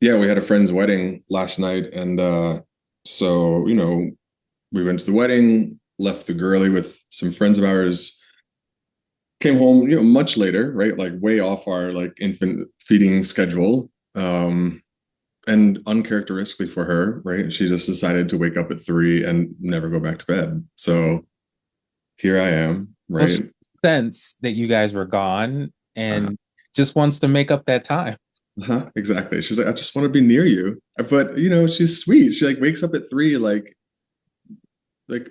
Yeah, we had a friend's wedding last night, and so we went to the wedding, left the girly with some friends of ours, came home, much later, right? Like way off our like infant feeding schedule. And uncharacteristically for her, right? She just decided to wake up at 3 and never go back to bed. So here I am, Well, she right? sense that you guys were gone Uh, and just wants to make up that time. exactly. She's like, I just want to be near you. But she's sweet. She like wakes up at 3, like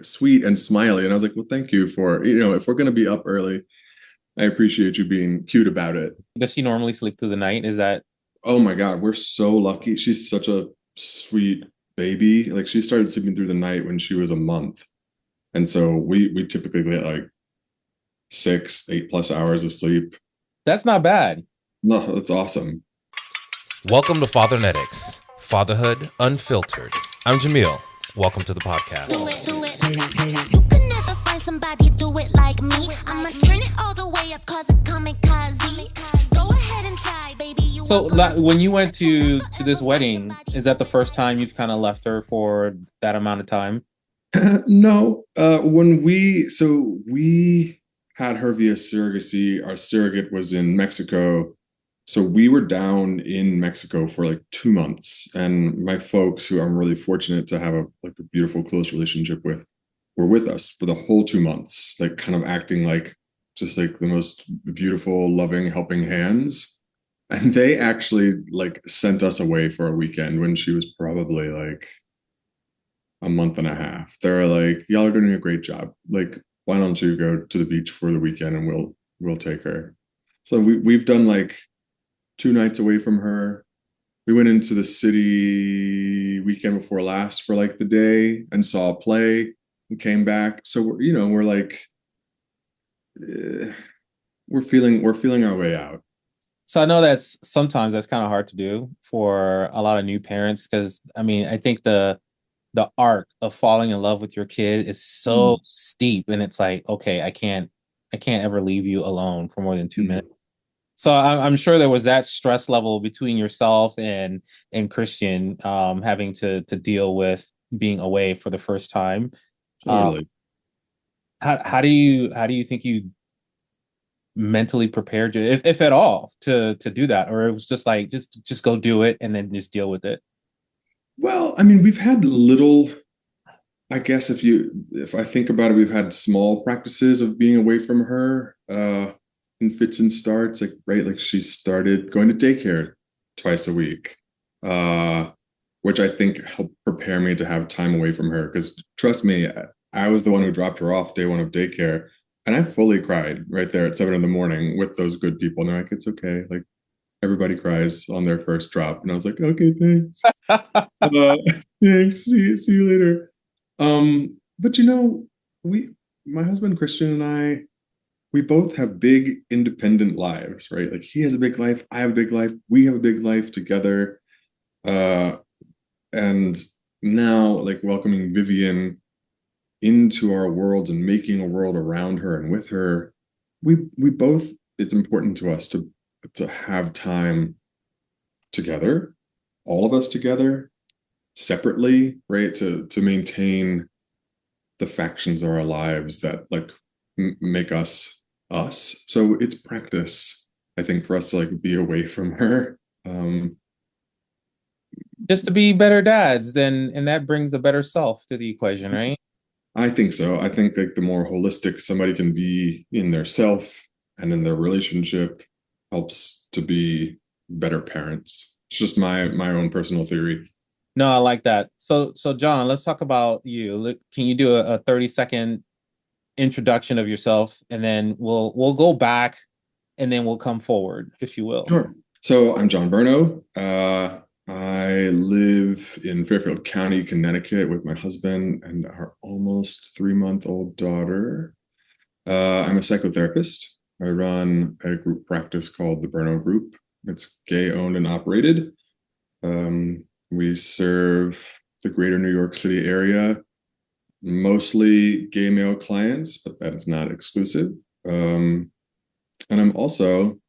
sweet and smiley. And I was like, well, thank you for, if we're gonna be up early, I appreciate you being cute about it. Does she normally sleep through the night? Is that Oh my God, we're so lucky. She's such a sweet baby. Like she started sleeping through the night when she was a month. And so we typically get like 6, 8+ hours of sleep. that's not bad. No, that's awesome. Welcome to Fathernetics, Fatherhood Unfiltered. I'm Jamil. Welcome to the Do podcast. it, do it. You can never find somebody do it like me. I'ma turn it all the way up, cause it kamikaze. Go ahead and try, baby. You So are gonna when see you what went you can to forever this find wedding, somebody is that the do first it time like you've kind of left her for that amount of time? No, when we had her via surrogacy, our surrogate was in Mexico. So we were down in Mexico for like 2 months. And my folks, who I'm really fortunate to have a beautiful, close relationship with, were with us for the whole 2 months, like kind of acting like just like the most beautiful, loving, helping hands. And they actually like sent us away for a weekend when she was probably like a month and a half. They're like, y'all are doing a great job. Like, why don't you go to the beach for the weekend and we'll take her. So we've done like 2 nights away from her. We went into the city weekend before last for like the day and saw a play and came back. So we're like eh, we're feeling our way out. So I know that's sometimes that's kind of hard to do for a lot of new parents because I mean I think the arc of falling in love with your kid is so Mm. steep and it's like okay I can't ever leave you alone for more than 2 minutes. Mm. So I'm sure there was that stress level between yourself and Christian having to deal with being away for the first time. Um, Totally. how do you think you mentally prepared you, if at all, to do that, or it was just like just go do it and then just deal with it? Well, I mean, we've had little, I guess if I think about it, we've had small practices of being away from her, in fits and starts, like right, like she started going to daycare twice a week, uh, which I think helped prepare me to have time away from her. Because trust me, I was the one who dropped her off day one of daycare, and I fully cried right there at 7 in the morning with those good people, and they're like, "It's okay, like everybody cries on their first drop," and I was like, "Okay, thanks." Uh, thanks. See you later. But we, my husband Christian and I, we both have big independent lives, right? Like he has a big life, I have a big life, we have a big life together. Uh, and now, like welcoming Vivian into our worlds and making a world around her and with her, we both. It's important to us to have time together, all of us together, separately, right? To maintain the factions of our lives that like make us us. So it's practice, I think, for us to like be away from her. Just to be better dads, then and that brings a better self to the equation, right? I think so. I think like the more holistic somebody can be in their self and in their relationship helps to be better parents. It's just my own personal theory. No, I like that. So John, let's talk about you. Can you do a 30-second introduction of yourself, and then we'll go back, and then we'll come forward, if you will. Sure. So I'm John Berno. I live in Fairfield County, Connecticut, with my husband and our almost 3-month-old daughter. I'm a psychotherapist. I run a group practice called the Berno Group. It's gay owned and operated. We serve the greater New York City area, mostly gay male clients, but that is not exclusive. Um, and I'm also,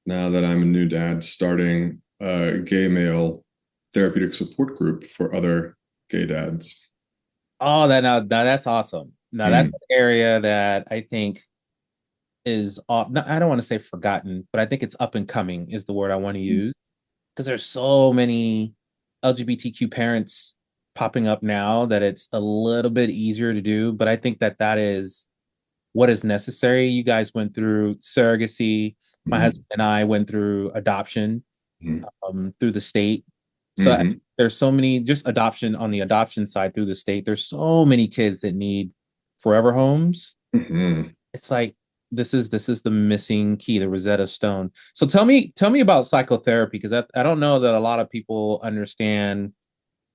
now that I'm a new dad, starting a gay male therapeutic support group for other gay dads. Oh, that now that's awesome. Now that's Mm, an area that I think is off. No, I don't want to say forgotten, but I think it's up and coming is the word I want to use because there's so many LGBTQ parents popping up now that it's a little bit easier to do. But I think that that is what is necessary. You guys went through surrogacy. My mm, husband and I went through adoption mm, through the state. So mm, there's so many just adoption on the adoption side through the state. There's so many kids that need forever homes. mm. It's like this is the missing key, the Rosetta Stone. So tell me about psychotherapy because I don't know that a lot of people understand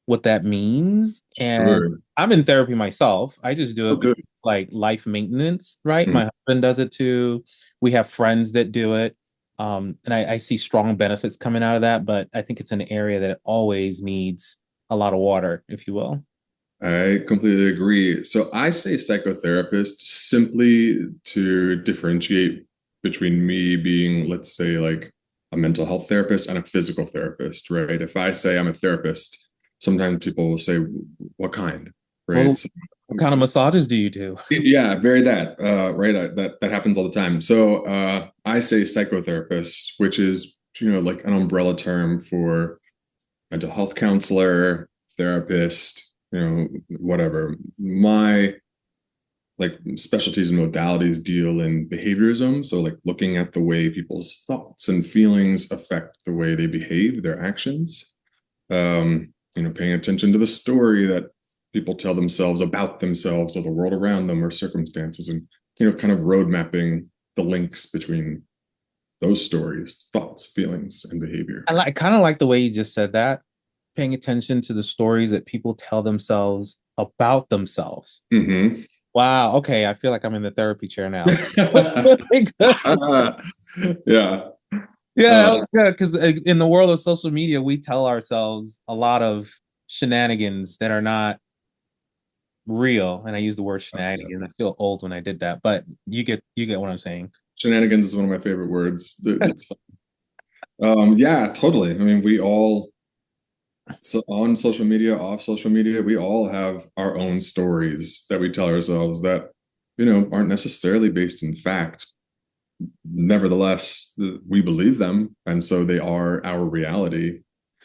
what that means. And Sure. I'm in therapy myself. I just do Oh, it because good. it's like life maintenance, right? Mm. My husband does it too. We have friends that do it. And I see strong benefits coming out of that, but I think it's an area that always needs a lot of water, if you will. I completely agree. So I say psychotherapist simply to differentiate between me being, let's say, like a mental health therapist and a physical therapist, right? If I say I'm a therapist, sometimes people will say, what kind, right? Well, So, what kind of massages do you do? yeah, very that, right? That happens all the time. So I say psychotherapist, which is, like an umbrella term for mental health counselor, therapist, whatever. My like specialties and modalities deal in behaviorism. So like looking at the way people's thoughts and feelings affect the way they behave, their actions. Paying attention to the story that people tell themselves about themselves or the world around them or circumstances and, kind of road mapping the links between those stories, thoughts, feelings, and behavior. I kind of like the way you just said that, paying attention to the stories that people tell themselves about themselves. Mm-hmm. Wow. Okay. I feel like I'm in the therapy chair now. Yeah. Yeah, because in the world of social media, we tell ourselves a lot of shenanigans that are not real. And I use the word shenanigans. I feel old when I did that, but you get what I'm saying. Shenanigans is one of my favorite words. It's fun. Yeah, totally. I mean, we all, so on social media, off social media, we all have our own stories that we tell ourselves that, aren't necessarily based in fact. Nevertheless, we believe them, and so they are our reality.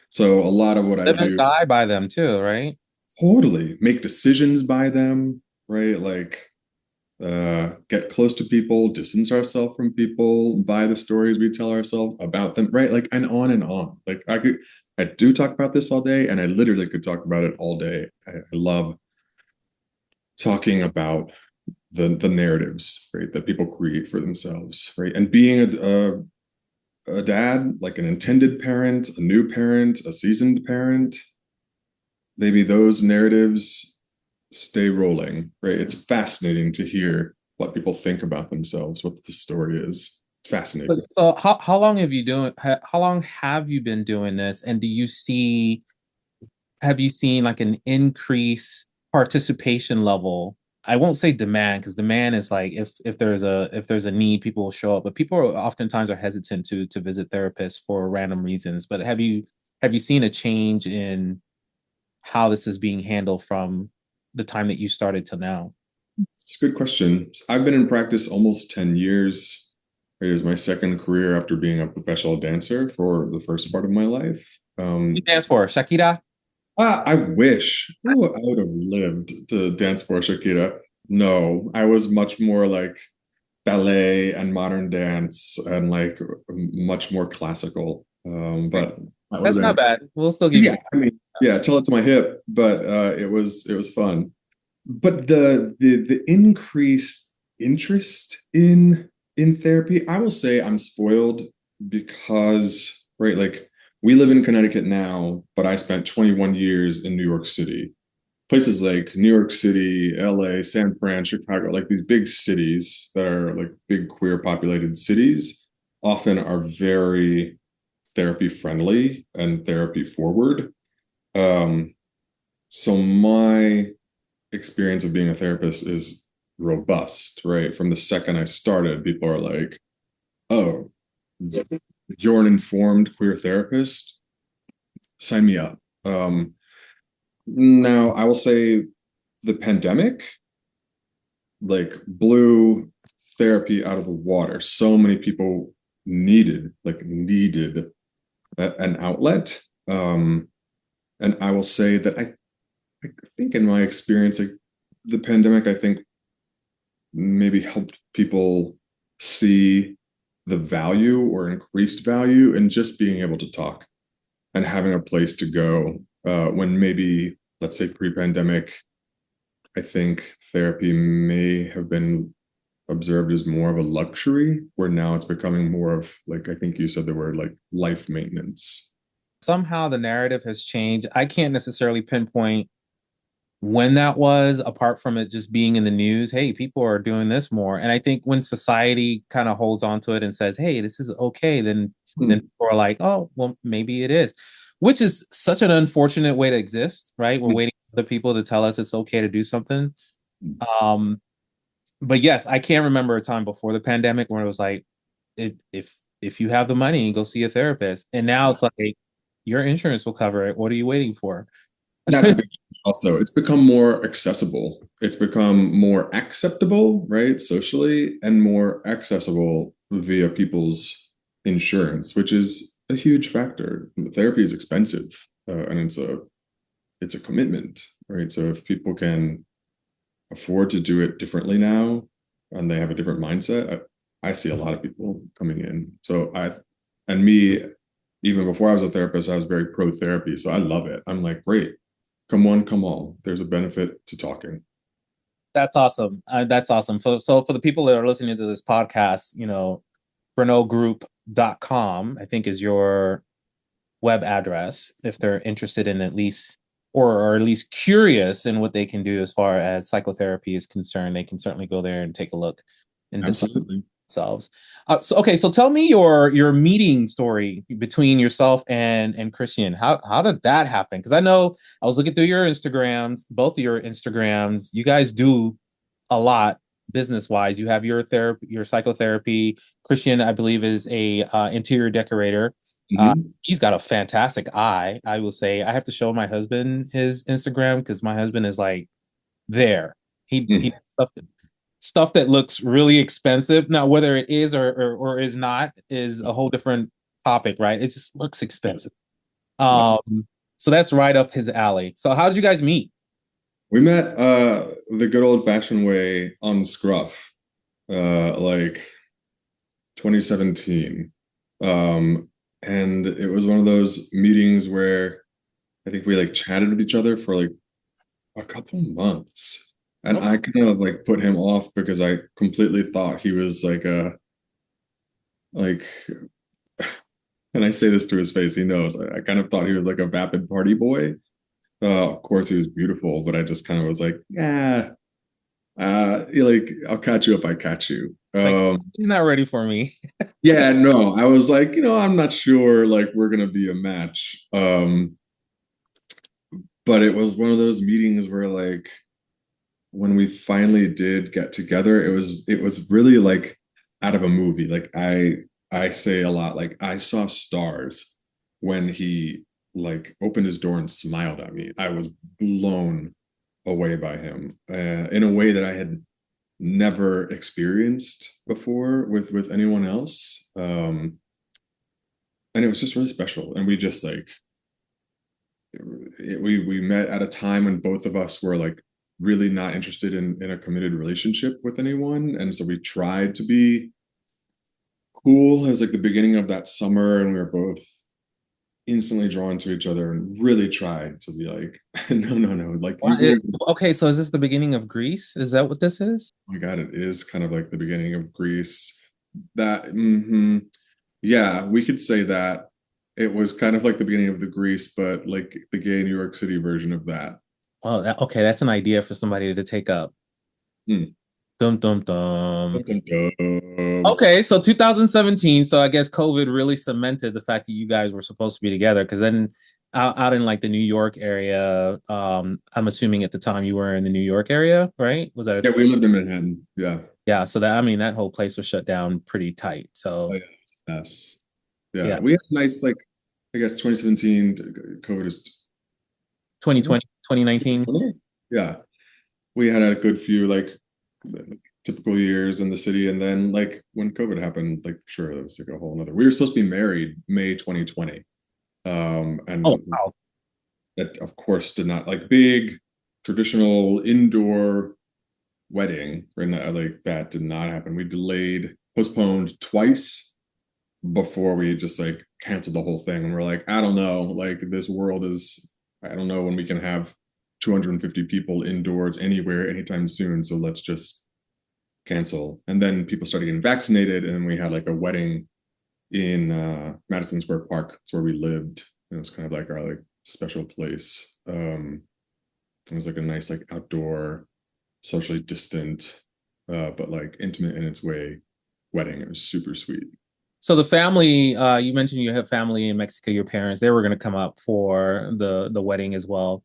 So a lot of what I Live and do, die by them too, right? totally make decisions by them, right? Like get close to people, distance ourselves from people by the stories we tell ourselves about them, right? Like, and on and on. Like I do talk about this all day, and I literally could talk about it all day. I love talking about the narratives, right, that people create for themselves, right, and being a dad, like an intended parent, a new parent, a seasoned parent, maybe those narratives stay rolling, right? It's fascinating to hear what people think about themselves, what the story is. Fascinating. So how long have you doing how long have you been doing this? And do you see have you seen like an increase participation level? I won't say demand because demand is like if there's a need, people will show up. But people are oftentimes are hesitant to visit therapists for random reasons. But have you seen a change in how this is being handled from the time that you started to now? It's a good question. I've been in practice almost 10 years. It was my second career after being a professional dancer for the first part of my life. You dance for Shakira? I wish. Ooh, I would have lived to dance for Shakira. No, I was much more like ballet and modern dance and like much more classical. But that would That's have not been, bad. We'll still give you. yeah, I mean, yeah, tell it to my hip, but it was fun. But the increased interest in therapy, I will say I'm spoiled because, right, like we live in Connecticut now, but I spent 21 years in New York City. Places like New York City, LA, San Fran, Chicago, like these big cities that are like big queer populated cities, often are very therapy friendly and therapy forward. Um, so my experience of being a therapist is robust, right? From the second I started, people are like, oh, you're an informed queer therapist? Sign me up, Now I will say the pandemic like blew therapy out of the water. So many people needed an outlet. And I will say that I think in my experience, like the pandemic, I think maybe helped people see the value or increased value in just being able to talk and having a place to go when maybe, let's say pre-pandemic, I think therapy may have been observed as more of a luxury, where now it's becoming more of, like, I think you said the word, like, life maintenance. Somehow the narrative has changed. I can't necessarily pinpoint when that was, apart from it just being in the news. Hey, people are doing this more. And I think when society kind of holds on to it and says, hey, this is okay, then people are like, oh, well, maybe it is, which is such an unfortunate way to exist, right? We're waiting for the people to tell us it's okay to do something. Um, but yes, I can't remember a time before the pandemic where it was like, if you have the money, go see a therapist. And now it's like your insurance will cover it. What are you waiting for? That's a big also. It's become more accessible. It's become more acceptable, right, socially, and more accessible via people's insurance, which is a huge factor. Therapy is expensive, and it's a commitment, right? So if people can afford to do it differently now, and they have a different mindset, I see a lot of people coming in. So and me, even before I was a therapist, I was very pro therapy. So I love it. I'm like, great, come one, come all. There's a benefit to talking. That's awesome. That's awesome. So for the people that are listening to this podcast, BernoGroup.com, I think, is your web address. If they're interested in at least, or at least curious in what they can do as far as psychotherapy is concerned, they can certainly go there and take a look and Absolutely. themselves. So tell me your meeting story between yourself and Christian. How did that happen? Because I know I was looking through your Instagrams, both of your Instagrams. You guys do a lot business wise. You have your therapy, your psychotherapy. Christian, I believe, is a interior decorator. He's got a fantastic eye. I will say I have to show my husband his Instagram because my husband is like there. He stuff that looks really expensive. Now, whether it is or is not is a whole different topic, right? It just looks expensive. So that's right up his alley. So how did you guys meet? We met the good old fashioned way on Scruff, like 2017. And it was one of those meetings where I think we like chatted with each other for like a couple months. And I kind of like put him off because I completely thought he was like and I say this to his face, he knows. I kind of thought he was like a vapid party boy. Of course, he was beautiful, but I just kind of was like, yeah, like I'll catch you if I catch you. He's not ready for me. Yeah, no, I was like, I'm not sure like we're gonna be a match. But it was one of those meetings where like when we finally did get together, it was really like out of a movie. Like I say a lot, like I saw stars when he like opened his door and smiled at me. I was blown away by him in a way that I had never experienced before with anyone else. And it was just really special. And we just like we met at a time when both of us were like really not interested in a committed relationship with anyone, and so we tried to be cool. It was like the beginning of that summer, and we were both instantly drawn to each other and really tried to be like, no, like okay, so is this the beginning of Greece? Is that what this is? Oh my god, it is kind of like the beginning of Greece. That yeah, we could say that it was kind of like the beginning of the Greece, but like the gay New York City version of that. Oh, okay, that's an idea for somebody to take up. Dum dum dum. Okay, so 2017. So I guess COVID really cemented the fact that you guys were supposed to be together. Because then out in like the New York area, I'm assuming at the time you were in the New York area, right? Was that? Yeah, we lived in Manhattan. Yeah. Yeah. So that whole place was shut down pretty tight. So yes. Yeah. We had a nice, like, I guess 2017 COVID is 2020, 2019. Yeah, we had a good few like typical years in the city, and then like when COVID happened, like sure, it was like a whole nother. We were supposed to be married May 2020, Oh, and wow. that of course did not like big traditional indoor wedding, right? Like that did not happen. We delayed, postponed twice before we just like canceled the whole thing. And we're like, I don't know, like this world is, I don't know when we can have 250 people indoors anywhere anytime soon. So let's just cancel. And then people started getting vaccinated, and we had like a wedding in Madison Square Park. It's where we lived. And it was kind of like our like special place. It was like a nice like outdoor, socially distant, but like intimate in its way wedding. It was super sweet. So the family, you mentioned you have family in Mexico, your parents, they were going to come up for the wedding as well,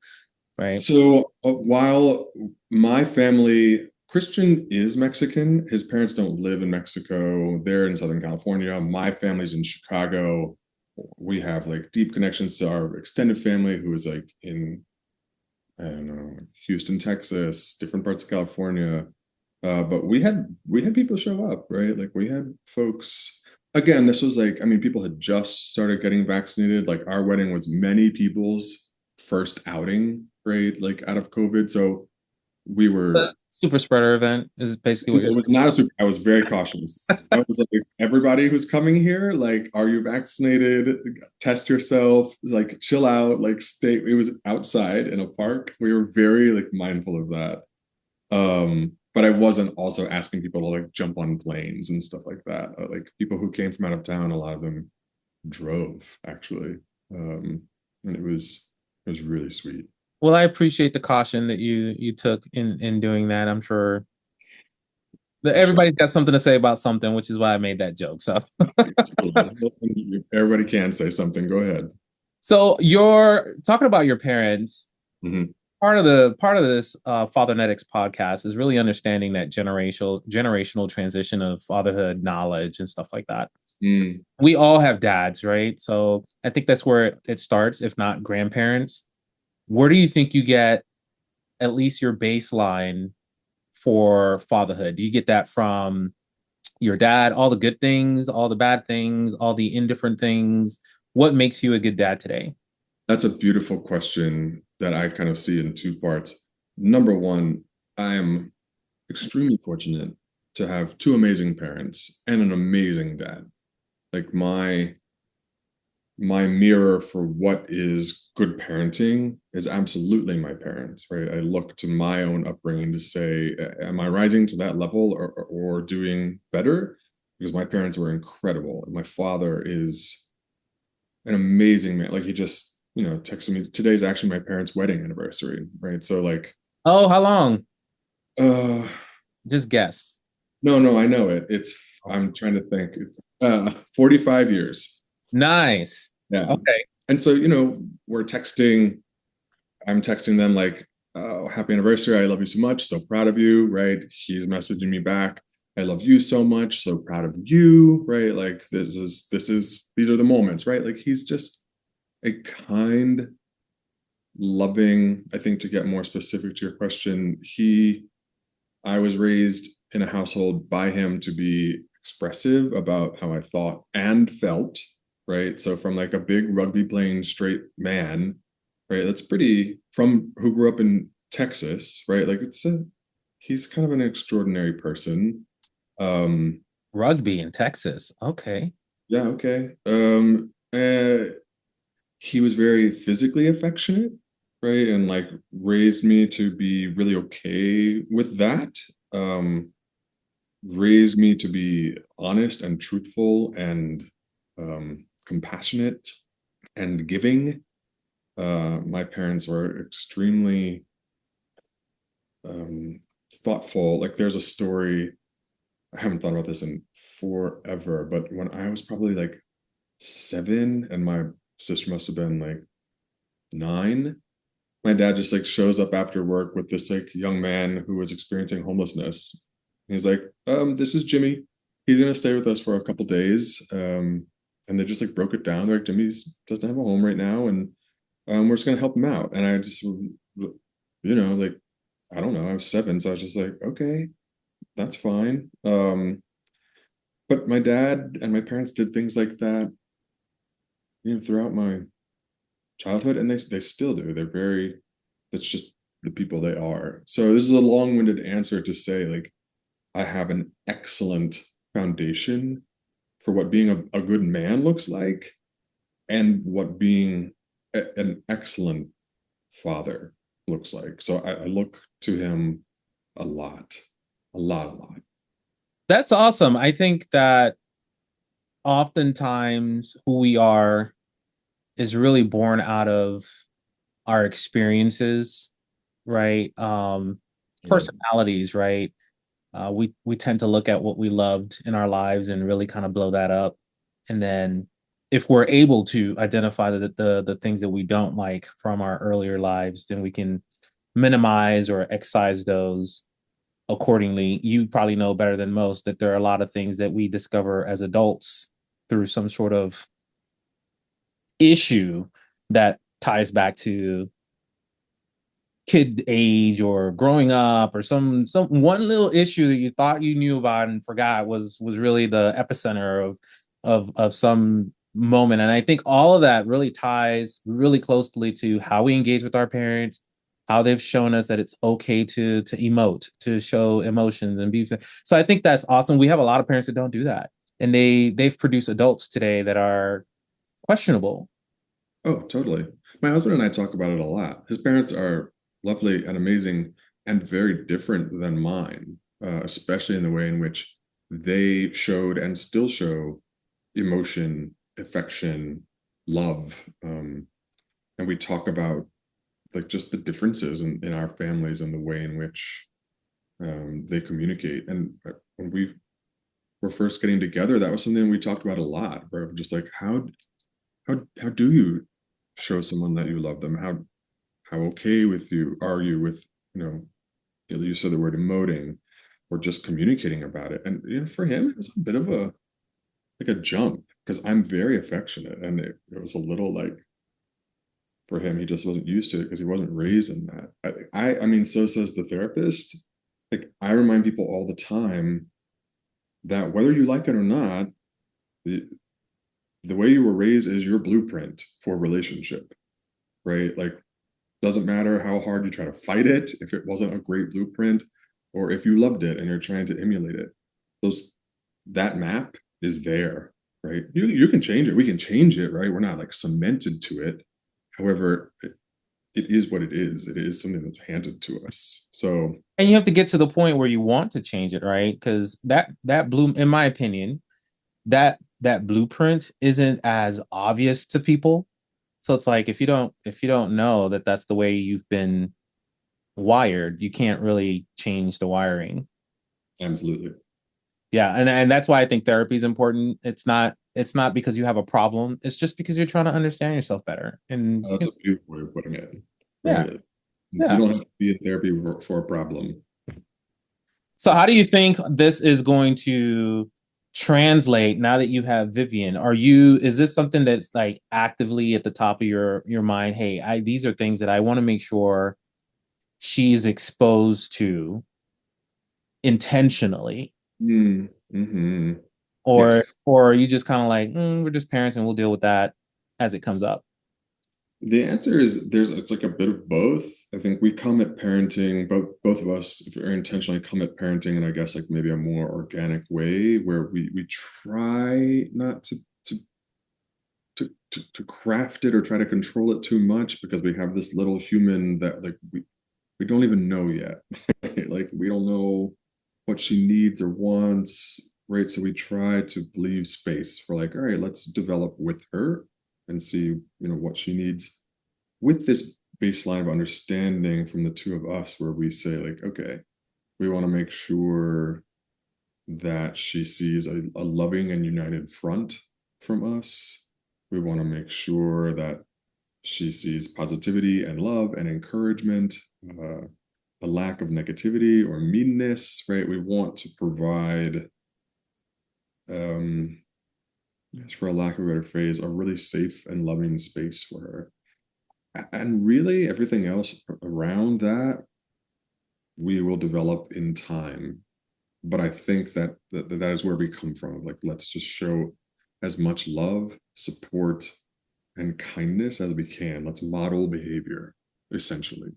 right? So while my family, Christian is Mexican, his parents don't live in Mexico. They're in Southern California. My family's in Chicago. We have like deep connections to our extended family who is like in, I don't know, Houston, Texas, different parts of California. But we had people show up, right? Like we had folks. Again, this was like, I mean, people had just started getting vaccinated. Like our wedding was many people's first outing, right? Like out of COVID. So we were, The super spreader event is basically what you're it was saying. not a super, I was very cautious. I was like, everybody who's coming here, like, are you vaccinated? Test yourself, like chill out, like stay. It was outside in a park. We were very like mindful of that. But I wasn't also asking people to like jump on planes and stuff like that. Like people who came from out of town, a lot of them drove actually. And it was really sweet. Well, I appreciate the caution that you took in doing that. I'm sure that For sure. everybody's got something to say about something, which is why I made that joke. So Everybody can say something. Go ahead. so you're talking about your parents. Mhm. Part of this Fathernetics podcast is really understanding that generational transition of fatherhood knowledge and stuff like that. Mm. We all have dads, right? So I think that's where it starts, if not grandparents. Where do you think you get at least your baseline for fatherhood? Do you get that from your dad, all the good things, all the bad things, all the indifferent things? What makes you a good dad today? That's a beautiful question that I kind of see in two parts. Number one, I am extremely fortunate to have two amazing parents and an amazing dad. Like my mirror for what is good parenting is absolutely my parents, right? I look to my own upbringing to say, am I rising to that level or doing better? Because my parents were incredible. And my father is an amazing man. Like he just, texted me. Today's actually my parents' wedding anniversary, right? So like, Oh, how long? uh, Just guess. no, I know it. I'm trying to think. It's 45 years. Nice. Yeah. Okay. And so, we're texting, I'm texting them like, oh, happy anniversary. I love you so much. So proud of you. Right. He's messaging me back. I love you so much. So proud of you. Right. Like these are the moments, right? Like he's just a kind, loving, I think to get more specific to your question, I was raised in a household by him to be expressive about how I thought and felt, right? So from like a big rugby playing straight man, right? That's pretty from who grew up in Texas, right? Like he's kind of an extraordinary person. Um, Rugby in Texas. Okay. yeah, okay. He was very physically affectionate, right? And like raised me to be really okay with that. Um, Raised me to be honest and truthful and compassionate and giving. My parents were extremely thoughtful. Like there's a story, I haven't thought about this in forever, but when I was probably like 7 and my sister must have been like 9, my dad just like shows up after work with this like young man who was experiencing homelessness. He's like, this is Jimmy. He's gonna stay with us for a couple days. And they just like broke it down. They're like, Jimmy's doesn't have a home right now, and we're just gonna help him out. And I just, like, I don't know, I was 7, so I was just like, okay, that's fine. But my dad and my parents did things like that, throughout my childhood, and they still do. They're very, that's just the people they are. So this is a long-winded answer to say, like, I have an excellent foundation for what being a good man looks like and what being an excellent father looks like. So I look to him a lot, a lot, a lot. That's awesome. I think that oftentimes who we are is really born out of our experiences, right? Yeah. Personalities, right? We tend to look at what we loved in our lives and really kind of blow that up, and then if we're able to identify the things that we don't like from our earlier lives, then we can minimize or excise those accordingly. You probably know better than most that there are a lot of things that we discover as adults through some sort of issue that ties back to kid age or growing up, or some one little issue that you thought you knew about and forgot was really the epicenter of some moment. And I think all of that really ties really closely to how we engage with our parents, how they've shown us that it's okay to emote, to show emotions and be. So I think that's awesome. We have a lot of parents that don't do that, and they've produced adults today that are questionable. Oh, totally. My husband and I talk about it a lot. His parents are lovely and amazing and very different than mine, especially in the way in which they showed and still show emotion, affection, love. And we talk about, like, just the differences in our families and the way in which they communicate. And when we were first getting together, that was something we talked about a lot, where just like, how do you show someone that you love them? How okay with you are you with, you said the word emoting or just communicating about it? And for him, it was a bit of a, like, a jump, because I'm very affectionate, and it was a little like, for him, he just wasn't used to it because he wasn't raised in that. I mean, so says the therapist. Like, I remind people all the time that whether you like it or not, the the way you were raised is your blueprint for relationship, right? Like, doesn't matter how hard you try to fight it, if it wasn't a great blueprint, or if you loved it and you're trying to emulate it, those that map is there, right? You can change it. We can change it, right? We're not like cemented to it. However, it is what it is. It is something that's handed to us. So, And you have to get to the point where you want to change it, right? Because that bloom, in my opinion, that blueprint isn't as obvious to people. So it's like if you don't know that that's the way you've been wired, you can't really change the wiring. absolutely. Yeah, and that's why I think therapy is important. It's not because you have a problem. It's just because you're trying to understand yourself better. And That's a beautiful way of putting it, yeah, right? You yeah. don't have to be in therapy for a problem. So how do It's you think this is going to translate now that you have Vivian? Is this something that's like actively at the top of your mind? Hey, these are things that I want to make sure she's exposed to intentionally, mm-hmm. or Yes. or are you just kind of like, we're just parents and we'll deal with that as it comes up? The answer is, it's like a bit of both. I think we come at parenting, both of us very intentionally come at parenting in, I guess, like maybe a more organic way, where we try not to craft it or try to control it too much, because we have this little human that, like, we don't even know yet. Like, we don't know what she needs or wants, right? So we try to leave space for, like, all right, let's develop with her and see, what she needs, with this baseline of understanding from the two of us, where we say, like, okay, we want to make sure that she sees a loving and united front from us. We want to make sure that she sees positivity and love and encouragement, a lack of negativity or meanness, right? We want to provide, for a lack of a better phrase, a really safe and loving space for her. And really everything else around that we will develop in time. But I think that is where we come from. Like, let's just show as much love, support, and kindness as we can. Let's model behavior, essentially.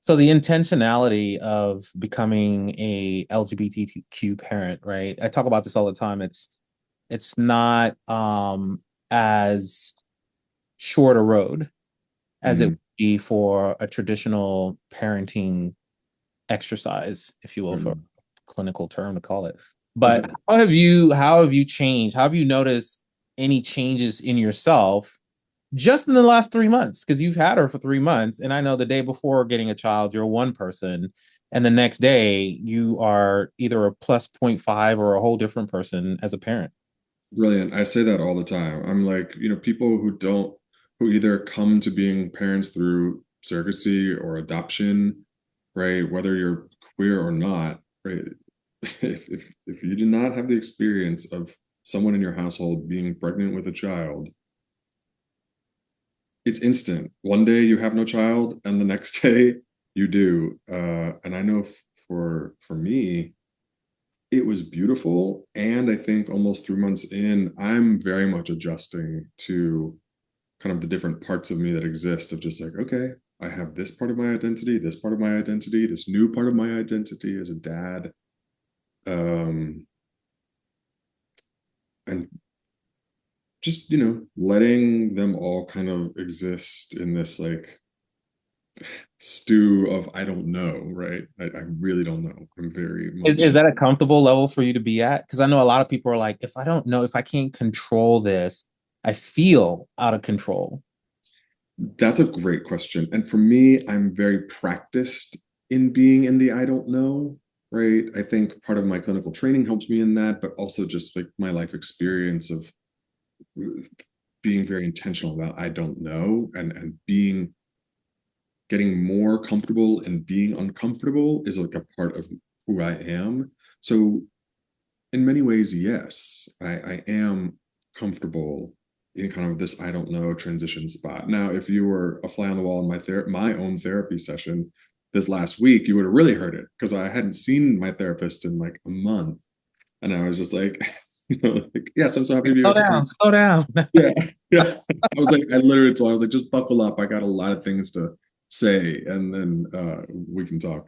So the intentionality of becoming a LGBTQ parent, right? I talk about this all the time. It's not as short a road as it Mm, would be for a traditional parenting exercise, if you will, for a mm. clinical term to call it. But how have you changed? How have you noticed any changes in yourself just in the last 3 months? Because you've had her for 3 months, and I know the day before getting a child, you're one person, and the next day you are either a plus point five or a whole different person as a parent. Brilliant. I say that all the time. I'm like, people who either come to being parents through surrogacy or adoption, right? Whether you're queer or not, right? If you do not have the experience of someone in your household being pregnant with a child, it's instant. One day you have no child, and the next day you do. And I know for me, it was beautiful. And I think almost 3 months in, I'm very much adjusting to kind of the different parts of me that exist of just like, okay, I have this part of my identity, this part of my identity, this new part of my identity as a dad. Um, and just, letting them all kind of exist in this like stew of I don't know, right? I really don't know. I'm very Is much that a comfortable level for you to be at? Because I know a lot of people are like, if I don't know, if I can't control this, I feel out of control. That's a great question. And for me, I'm very practiced in being in the I don't know, right? I think part of my clinical training helps me in that, but also just like my life experience of being very intentional about I don't know and being getting more comfortable and being uncomfortable is like a part of who I am. So in many ways, yes, I am comfortable in kind of this I don't know transition spot. Now, if you were a fly on the wall in my own therapy session this last week, you would have really heard it because I hadn't seen my therapist in like a month, and I was just like, like, yes, I'm so happy to be Slow with you. down, slow down. Yeah, yeah. I was like, I literally told, I was like, just buckle up. I got a lot of things to say, and then we can talk.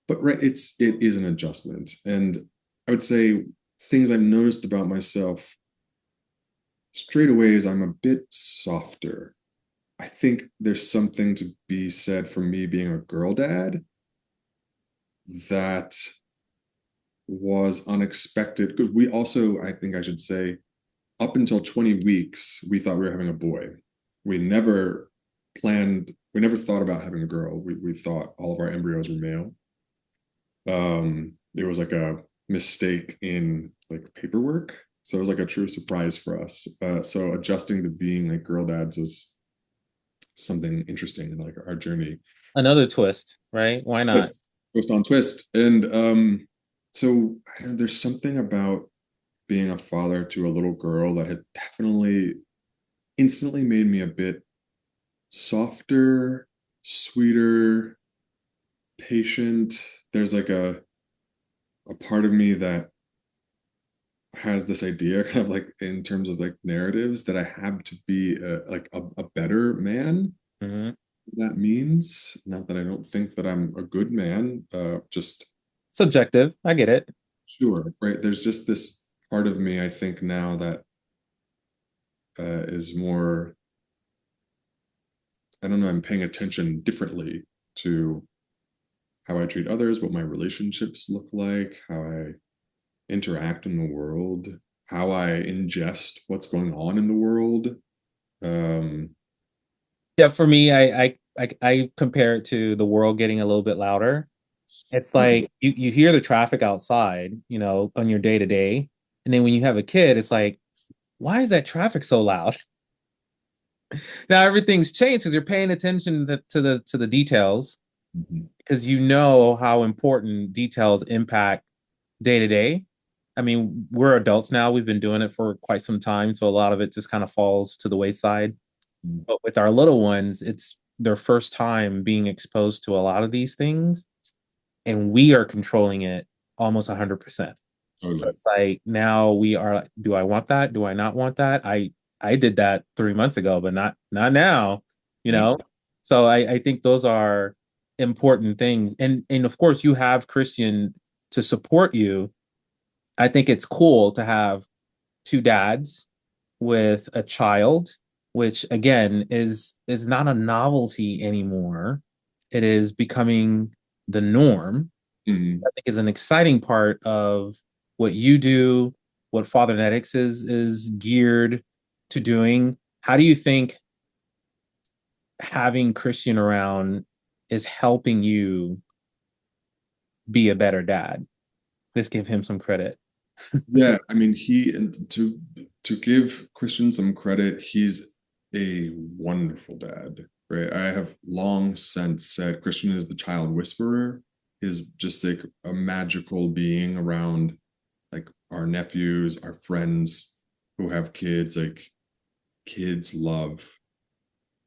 But right, it is an adjustment, and I would say things I've noticed about myself straight away is I'm a bit softer. I think there's something to be said for me being a girl dad that was unexpected because we also, I think I should say, up until 20 weeks, we thought we were having a boy. We never we never thought about having a girl. We thought all of our embryos were male. It was like a mistake in like paperwork. So it was like a true surprise for us. So adjusting to being like girl dads was something interesting in like our journey. Another twist, right? Why not? Twist on twist. And so there's something about being a father to a little girl that had definitely instantly made me a bit softer, sweeter, patient. There's like a part of me that has this idea kind of like in terms of like narratives that I have to be a better man. Mhm. That means not that I don't think that I'm a good man, just Subjective. I get it. sure, right? There's just this part of me I think now that is more, I don't know, I'm paying attention differently to how I treat others, what my relationships look like, how I interact in the world, how I ingest what's going on in the world. Um, Yeah, for me, I compare it to the world getting a little bit louder. It's like you hear the traffic outside, on your day to day, and then when you have a kid, it's like, why is that traffic so loud? Now everything's changed because you're paying attention to the details mhm, because you know how important details impact day to day. I mean, we're adults now. We've been doing it for quite some time, so a lot of it just kind of falls to the wayside. mhm, But with our little ones, it's their first time being exposed to a lot of these things, and we are controlling it almost 100%. So Totally. it's like now we are like, do I want that? Do I not want that? I did that 3 months ago, but not now, you Yeah. know? So I think those are important things. And of course you have Christian to support you. I think it's cool to have two dads with a child, which again is not a novelty anymore. It is becoming the norm. Mhm. I think is an exciting part of what you do, what Fathernetics is geared to doing. How do you think having Christian around is helping you be a better dad? Let's give him some credit. Yeah, I mean, he and to give Christian some credit, he's a wonderful dad, right? I have long since said Christian is the child whisperer. He's just like a magical being around like our nephews, our friends who have kids. Like kids love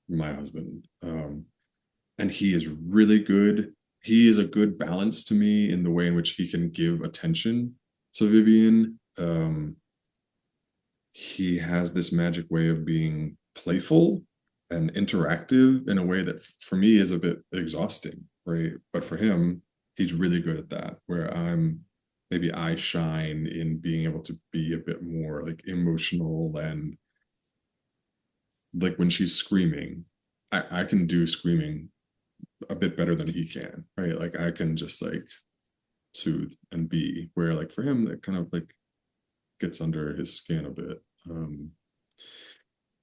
my husband. And he is really good. He is a good balance to me in the way in which he can give attention to Vivian. He has this magic way of being playful and interactive in a way that for me is a bit exhausting, right? But for him, he's really good at that, where maybe I shine in being able to be a bit more like emotional and like when she's screaming, I can do screaming a bit better than he can, right? Like I can just like soothe and be where like for him it kind of like gets under his skin a bit.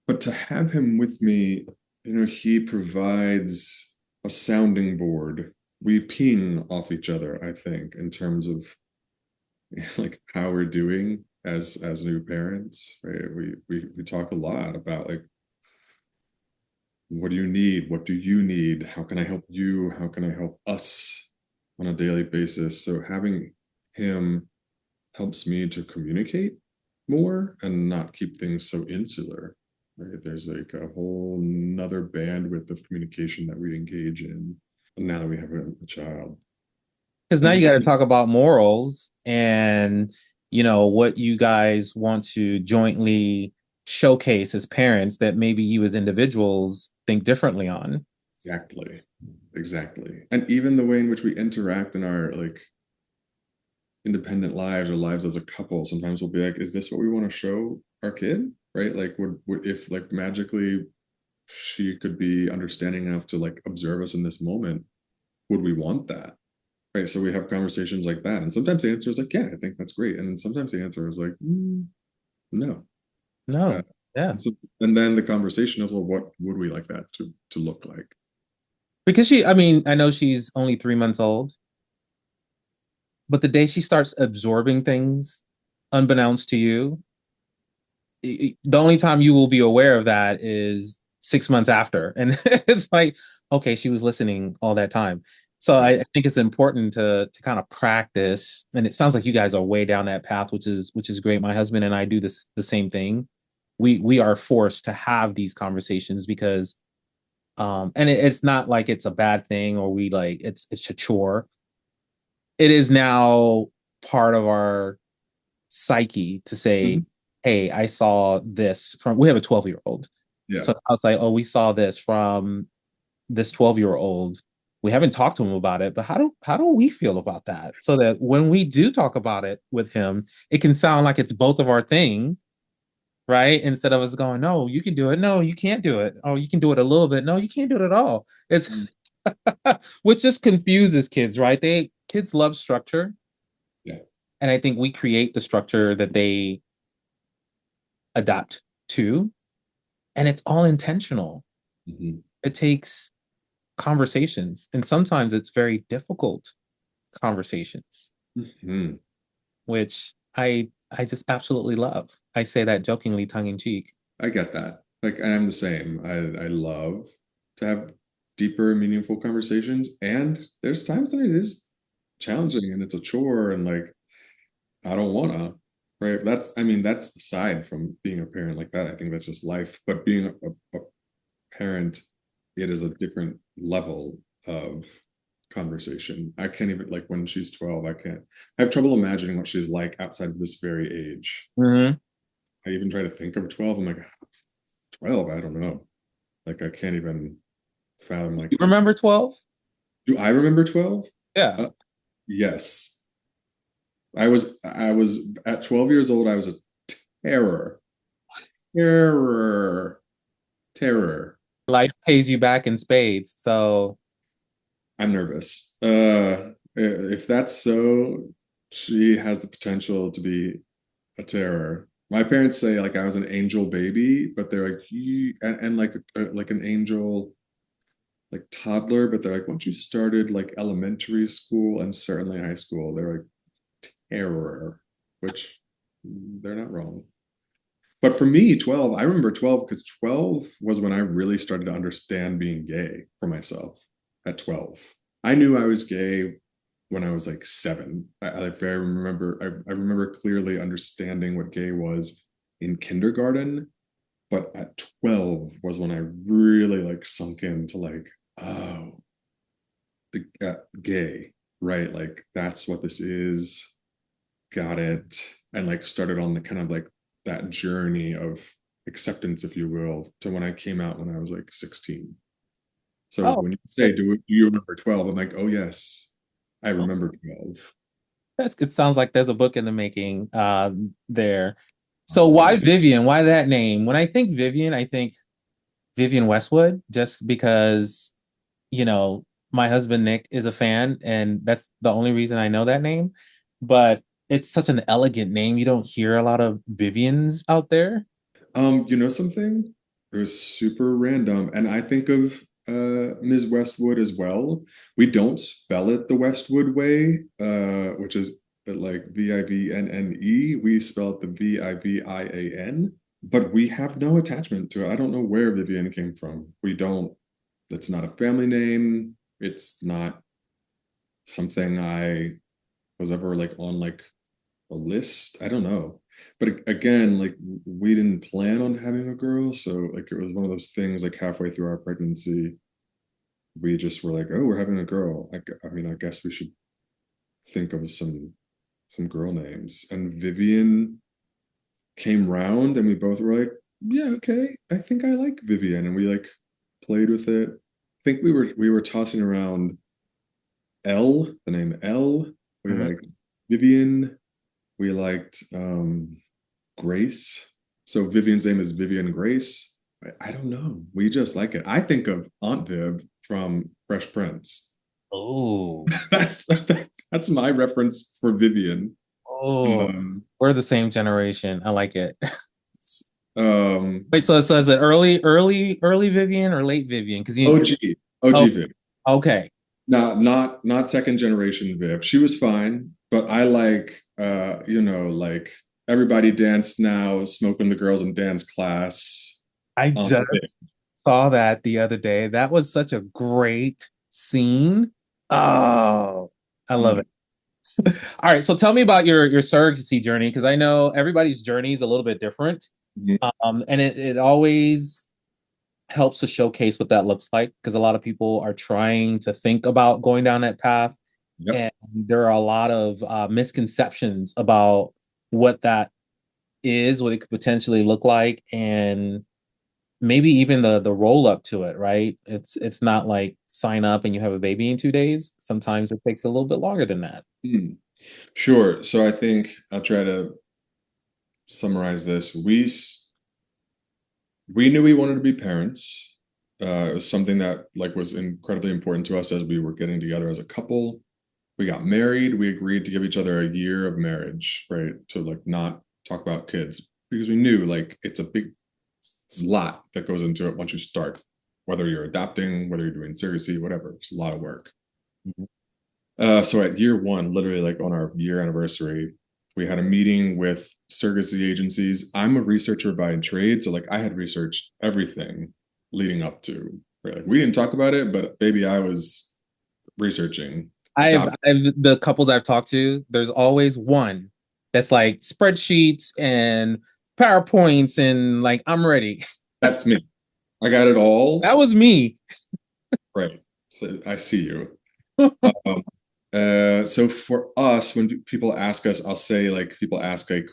But to have him with me, he provides a sounding board. We ping off each other, I think, in terms of like how we're doing as new parents, right? We talk a lot about like what do you need? What do you need? How can I help you? How can I help us on a daily basis? So having him helps me to communicate more and not keep things so insular. Right? There's like a whole nother bandwidth of communication that we engage in now that we have a child. Because now you got to talk about morals and what you guys want to jointly showcase as parents that maybe you as individuals think differently on. Exactly. Exactly. And even the way in which we interact in our like independent lives or lives as a couple, sometimes we'll be like, is this what we want to show our kid? Right? Like would if like magically she could be understanding enough to like observe us in this moment, would we want that? Right. So we have conversations like that. And sometimes the answer is like, yeah, I think that's great. And then sometimes the answer is like, no. Uh, No. Yeah. and, so, and then the conversation is, well, what would we like that to look like? Because I know she's only 3 months old, but the day she starts absorbing things unbeknownst to you, the only time you will be aware of that is 6 months after. And it's like, okay, she was listening all that time. So I think it's important to kind of practice. And it sounds like you guys are way down that path, which is great. My husband and I do the same thing. We are forced to have these conversations because and it's not like it's a bad thing or we like it's a chore. It is now part of our psyche to say, Mhm. hey, I saw this from, we have a 12-year-old. Yeah. So I was like, oh, we saw this from this 12-year-old. We haven't talked to him about it, but how do we feel about that? So that when we do talk about it with him, it can sound like it's both of our thing, right? Instead of us going, no, you can do it. No, you can't do it. Oh, you can do it a little bit. No, you can't do it at all. Mm. It's which just confuses kids, right? Kids love structure. Yeah. And I think we create the structure that they adapt to, and it's all intentional. Mhm. It takes conversations, and sometimes it's very difficult conversations, Mhm. which I just absolutely love. I say that jokingly, tongue in cheek. I get that. Like, and I'm the same. I love to have deeper, meaningful conversations. And there's times that it is challenging and it's a chore and like I don't wanna, right? I mean, that's aside from being a parent like that. I think that's just life. But being a parent it is a different level of conversation. I can't even, like, when she's 12, I have trouble imagining what she's like outside of this very age. Mhm. I even try to think of 12. I'm like, 12, I don't know. Like, I can't even fathom, like, You remember 12? do I remember 12? Yeah. Yes. I was at 12 years old, I was a terror. Terror. Terror. Life pays you back in spades. So I'm nervous. If that's so, she has the potential to be a terror. My parents say like I was an angel baby, but they're like and like an angel like toddler, but they're like once you started like elementary school and certainly high school, they're like terror, which they're not wrong. But for me, 12, I remember 12 because 12 was when I really started to understand being gay for myself at 12. I knew I was gay when I was like 7. I remember clearly understanding what gay was in kindergarten, but at 12 was when I really like sunk into like, oh, gay, right? Like that's what this is. Got it. And like started on the kind of like that journey of acceptance, if you will, to when I came out when I was like 16. So oh, when you say, do you remember 12? I'm like, oh, yes, I remember 12. that's it sounds like there's a book in the making there. So why Vivian? Why that name? When I think Vivian, I think Vivian Westwood, just because, you know, my husband Nick is a fan, and that's the only reason I know that name. But it's such an elegant name. You don't hear a lot of Vivians out there. You know something? It was super random. And I think of Ms. Westwood as well. We don't spell it the Westwood way, which is like Vivienne. We spell it the Vivian, but we have no attachment to it. I don't know where Vivian came from. We don't, it's not a family name. It's not something I was ever like on like a list. I don't know. But again, like we didn't plan on having a girl, so like it was one of those things. Like halfway through our pregnancy, we just were like, "Oh, we're having a girl." I mean, I guess we should think of some girl names. And Vivian came round, and we both were like, "Yeah, okay, I think I like Vivian," and we like played with it. I think we were tossing around L, the name L. We Mhm. liked Vivian. We liked Grace. So Vivian's name is Vivian Grace. I don't know. We just like it. I think of Aunt Viv from Fresh Prince. Oh, That's that's my reference for Vivian. oh, Um, we're the same generation. I like it. um, Wait, so is it early Vivian or late Vivian? Because you, OG, OG oh, Viv. okay. Not second generation Viv. She was fine, but I like like everybody dance now, smoking the girls in dance class. I Viv. just saw that the other day. That was such a great scene. Oh, I love Mm. it. All right, so tell me about your surrogacy journey, because I know everybody's journey is a little bit different. Mhm. And it always helps to showcase what that looks like, because a lot of people are trying to think about going down that path, Yep. and there are a lot of misconceptions about what that is, what it could potentially look like, and maybe even the roll up to it, right? It's not like sign up and you have a baby in 2 days. Sometimes it takes a little bit longer than that. Mm. Sure. So I think I'll try to summarize this. We knew we wanted to be parents. It was something that like was incredibly important to us as we were getting together as a couple. We got married. We agreed to give each other a year of marriage, right? To like not talk about kids because we knew like it's a lot that goes into it once you start, whether you're adopting, whether you're doing surrogacy, whatever. It's a lot of work. Mhm. So at year one, literally like on our year anniversary, we had a meeting with surrogacy agencies. I'm a researcher by trade, so like I had researched everything leading up to. Right? Like we didn't talk about it, but baby, I was researching. I've the couples I've talked to, there's always one that's like spreadsheets and PowerPoints and like I'm ready. That's me. I got it all. That was me. Right. So I see you. Um, so for us, when people ask us, I'll say like people ask like,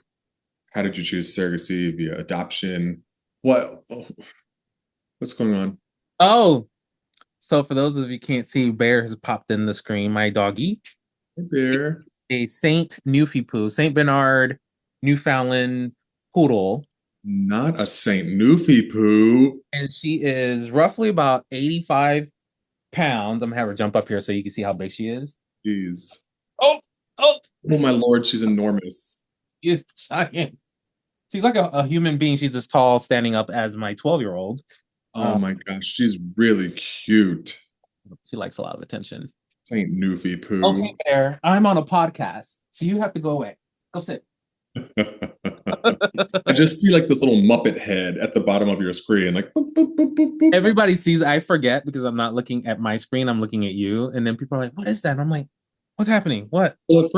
how did you choose surrogacy via adoption? What what's going on? Oh, so for those of you who can't see, Bear has popped in the screen. My doggy, Hey, Bear. a Saint Newfie Saint Bernard, Newfoundland poodle, Not a Saint Newfie poo. and she is roughly about 85 pounds. I'm gonna have her jump up here so you can see how big she is. Jeez. Oh, oh, Oh my lord, she's enormous. she's giant. She's like a human being. She's as tall standing up as my 12-year-old. Oh my gosh, she's really cute. She likes a lot of attention. Saint Newfie poo. Okay, Bear, I'm on a podcast, so you have to go away. Go sit. I just see like this little Muppet head at the bottom of your screen, like boop, boop, boop, boop, boop. Everybody sees, I forget because I'm not looking at my screen, I'm looking at you. And then people are like, what is that? And I'm like, what's happening? What? Well, at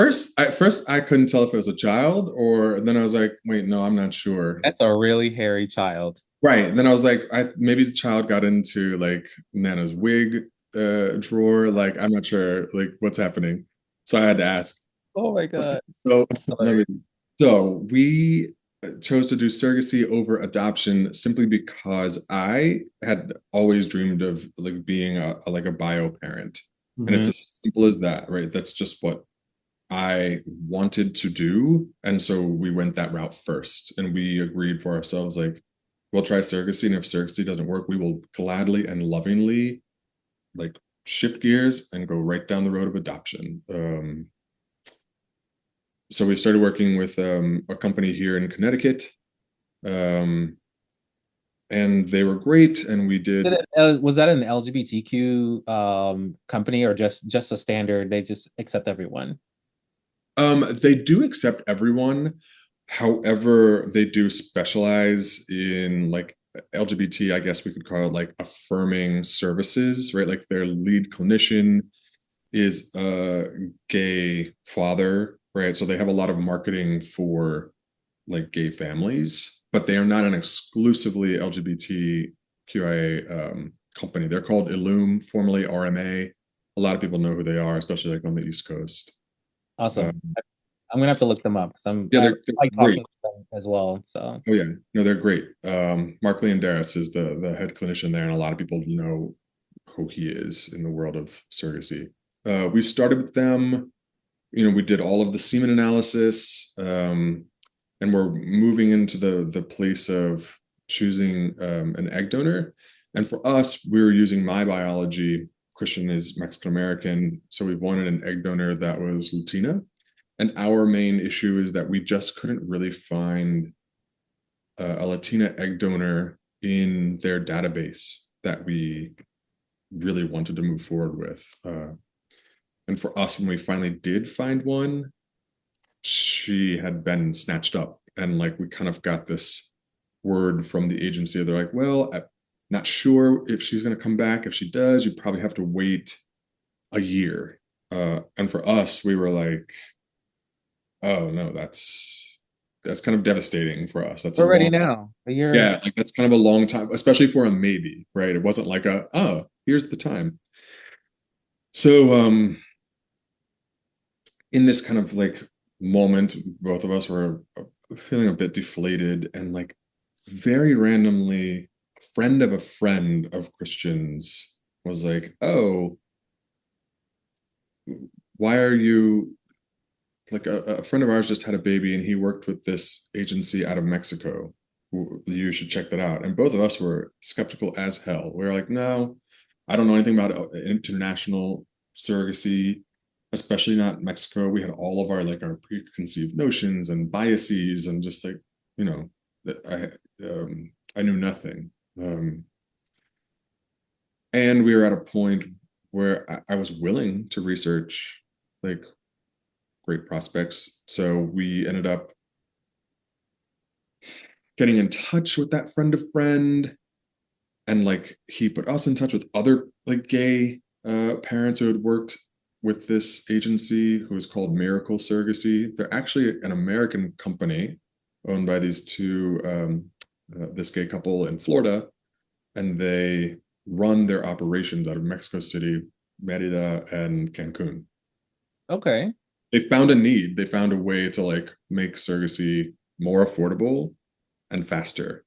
first I couldn't tell if it was a child, or then I was like, wait, no, I'm not sure. That's a really hairy child. Right. And then I was like, maybe the child got into like Nana's wig drawer. Like, I'm not sure like what's happening. So I had to ask. Oh my God. So so we chose to do surrogacy over adoption simply because I had always dreamed of like being like a bio parent. And it's as simple as that, right? That's just what I wanted to do. And so we went that route first. And we agreed for ourselves, like, we'll try surrogacy. And if surrogacy doesn't work, we will gladly and lovingly like shift gears and go right down the road of adoption. So we started working with a company here in Connecticut. And they were great. And we did. Was that an LGBTQ company or just a standard? They just accept everyone? They do accept everyone. However, they do specialize in like LGBT, I guess we could call it like affirming services, right? Like their lead clinician is a gay father, right? So they have a lot of marketing for like gay families, but they are not an exclusively LGBTQIA company. They're called Illume, formerly RMA. A lot of people know who they are, especially like on the East Coast. Awesome. I'm gonna have to look them up because they're like great. talking to them as well. So oh yeah, no, they're great. Mark Leanderis is the head clinician there, and a lot of people know who he is in the world of surrogacy. We started with them. You know, we did all of the semen analysis, and we're moving into the place of choosing an egg donor. And for us, we were using my biology. Christian is Mexican American, so we wanted an egg donor that was Latina. And our main issue is that we just couldn't really find a Latina egg donor in their database that we really wanted to move forward with. And for us, when we finally did find one, she had been snatched up. And like we kind of got this word from the agency. They're like, well, I'm not sure if she's going to come back. If she does, you probably have to wait a year. And for us, we were like, oh no, that's kind of devastating for us. That's we're ready now. A year. Yeah, like that's kind of a long time, especially for a maybe, right? It wasn't like here's the time. So in this kind of like moment, both of us were feeling a bit deflated, and like very randomly, a friend of Christian's was like, oh, why are you like a friend of ours just had a baby and he worked with this agency out of Mexico. You should check that out. And both of us were skeptical as hell. We were like, no, I don't know anything about international surrogacy, especially not Mexico. We had all of our like our preconceived notions and biases, and just like, you know, I knew nothing. And we were at a point where I was willing to research like great prospects. So we ended up getting in touch with that friend of friend, and like he put us in touch with other like gay parents who had worked with this agency, who is called Miracle Surrogacy. They're actually an American company owned by these two this gay couple in Florida. and they run their operations out of Mexico City, Merida, and Cancun. Okay. They found a need. They found a way to like make surrogacy more affordable and faster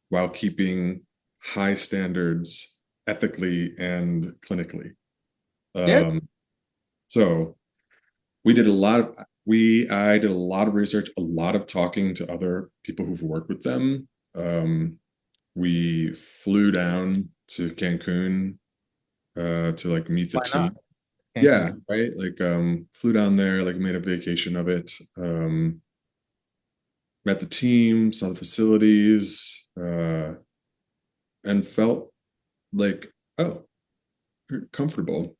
while keeping high standards ethically and clinically. Yeah. So we did a lot of I did a lot of research, a lot of talking to other people who've worked with them. We flew down to Cancun to like meet the Why not? team. Yeah, Cancun. right. Like flew down there, like made a vacation of it. Met the team, saw the facilities, and felt like, oh, comfortable.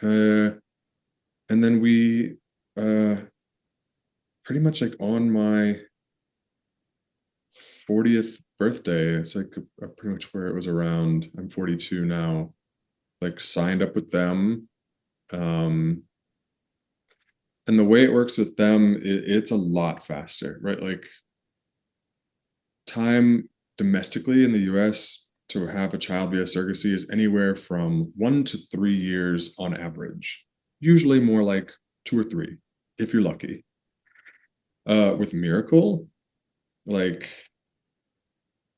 Uh, and then we uh pretty much like on my 40th birthday, it's like pretty much where it was around. I'm 42 now. Like signed up with them. Um, and the way it works with them, it's a lot faster, right? Like time domestically in the US to have a child via surrogacy is anywhere from 1 to 3 years on average, usually more like 2 or 3 if you're lucky. With Miracle, like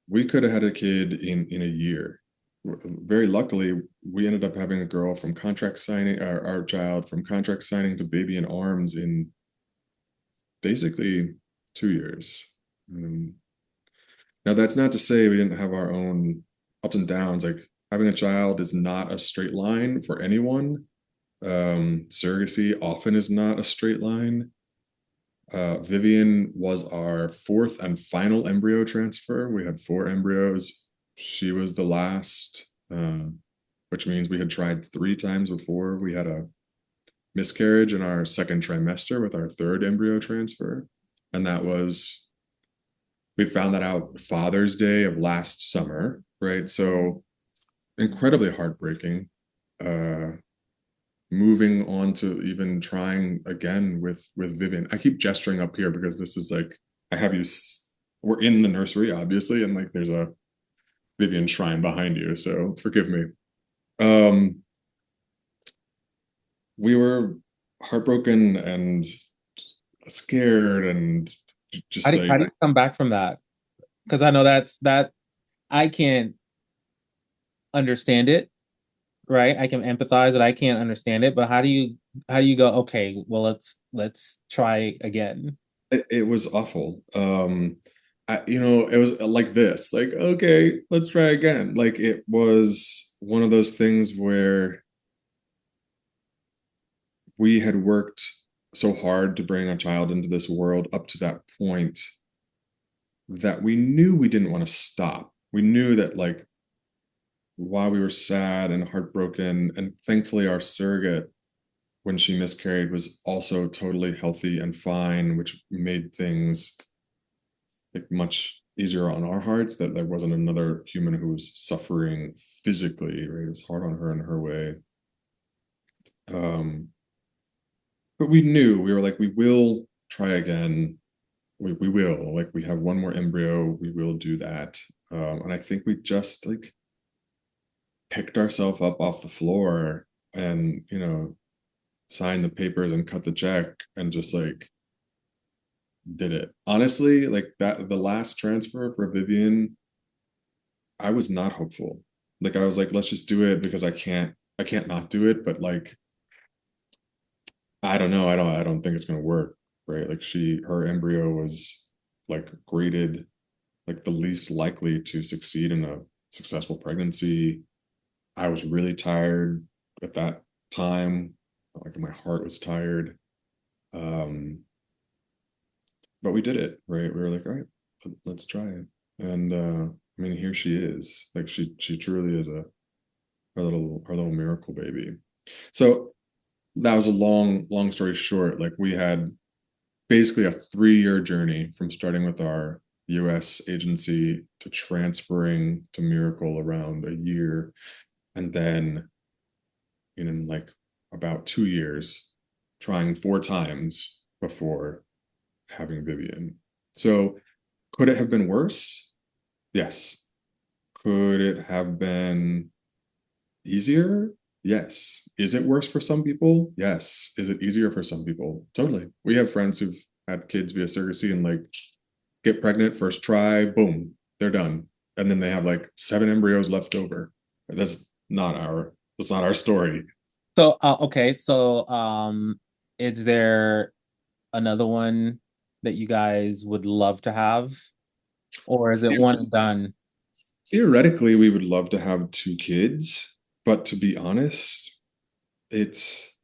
we could have had a kid in a year. Very luckily, we ended up having a girl from contract signing, our child from contract signing to baby in arms in basically 2 years. Now, that's not to say we didn't have our own ups and downs. Like having a child is not a straight line for anyone. Surrogacy often is not a straight line. Vivian was our fourth and final embryo transfer. We had 4 embryos. She was the last, which means we had tried 3 times before. We had a miscarriage in our second trimester with our third embryo transfer. And that was, we found that out Father's Day of last summer, right? So incredibly heartbreaking. Moving on to even trying again with Vivian. I keep gesturing up here because this is like I have you. We're in the nursery, obviously, and like there's a Vivian shrine behind you, so forgive me. Um, we were heartbroken and scared and just How like do you come back from that? Because I know that I can't understand it, right? I can empathize it. I can't understand it, but how do you go, okay, well let's try again. it was awful. It was like this, like, okay, let's try again. Like it was one of those things where we had worked so hard to bring a child into this world up to that point that we knew we didn't want to stop. We knew that like while we were sad and heartbroken, and thankfully our surrogate when she miscarried was also totally healthy and fine, which made things like much easier on our hearts that there wasn't another human who was suffering physically, right? It was hard on her in her way. But we knew, we were like, we will try again. We will, like, we have one more embryo, we will do that. And I think we just like picked ourselves up off the floor and, signed the papers and cut the check and just like did it. Honestly, like that, the last transfer for Vivian, I was not hopeful. Like I was like, let's just do it because I can't not do it. But like, I don't know. I don't think it's gonna work. Right. Like her embryo was like graded like the least likely to succeed in a successful pregnancy. I was really tired at that time. Like my heart was tired. Um, but we did it, right? We were like, all right, let's try it. And I mean, here she is. Like she truly is our little miracle baby. So that was a long story short. Like we had basically a 3-year journey from starting with our US agency to transferring to Miracle around a year. And then in like about 2 years, trying 4 times before having Vivian. So could it have been worse? Yes. Could it have been easier? Yes. Is it worse for some people? Yes. Is it easier for some people? Totally. We have friends who've had kids via surrogacy and like get pregnant first try, boom, they're done. And then they have like 7 embryos left over. That's not our story. So okay, so is there another one that you guys would love to have, or is it one and done? Theoretically, we would love to have 2 kids, but to be honest, it's